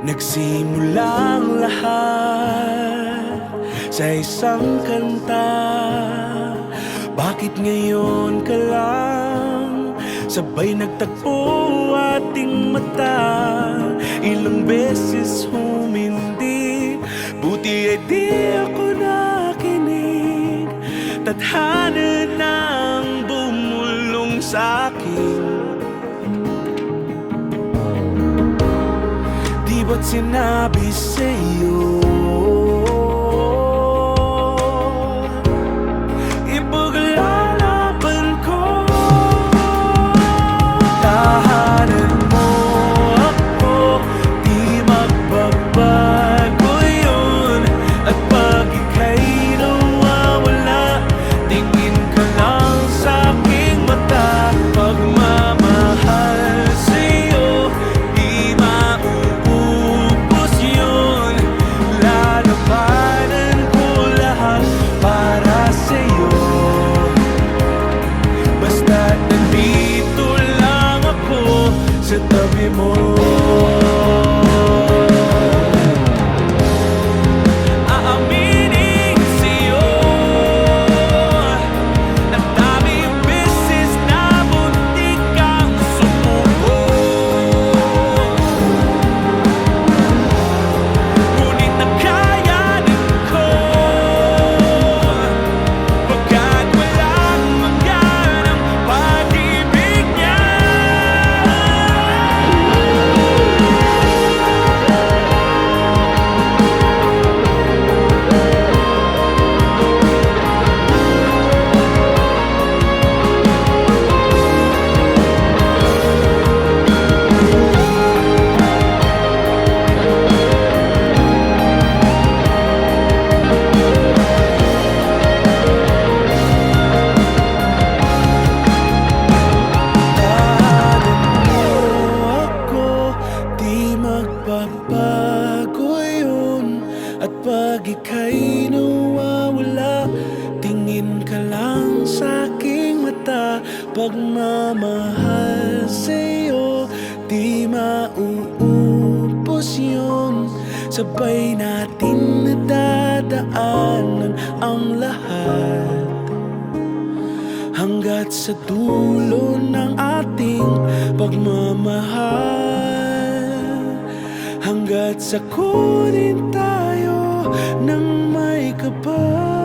Nagsimula ang lahat sa isang kanta. Bakit ngayon ka lang sabay nagtagpo ating mata? Ilang beses humindi, buti ay di ako nakinig. Tadhana nang bumulong sa'kin. Di ba't sinabi sa'yo ipaglalaban ko? Tahanan mo ako, di magbabago yun. At pag ika'y nawawala, tingin ka lang sa'king mata. Pagmamahal sa'yo, di mauubos yun. Lalabanan ko lahat para sa'yo. Basta't nandito lang ako sa tabi mo. Aaminin sa'yo, ang daming beses na muntik kang sumuko. Ngunit nakayanin ko, pagkat walang hanggan ang pag-ibig niya. Magbabago yun. At pag ika'y nawawala, tingin ka lang sa'king mata. Pagmamahal sa'yo, di mauubos yun. Sabay natin nadadaanan ang lahat, hanggat sa dulo ng ating pagmamahal. Hanggat sa kunin tayo ng may kapal.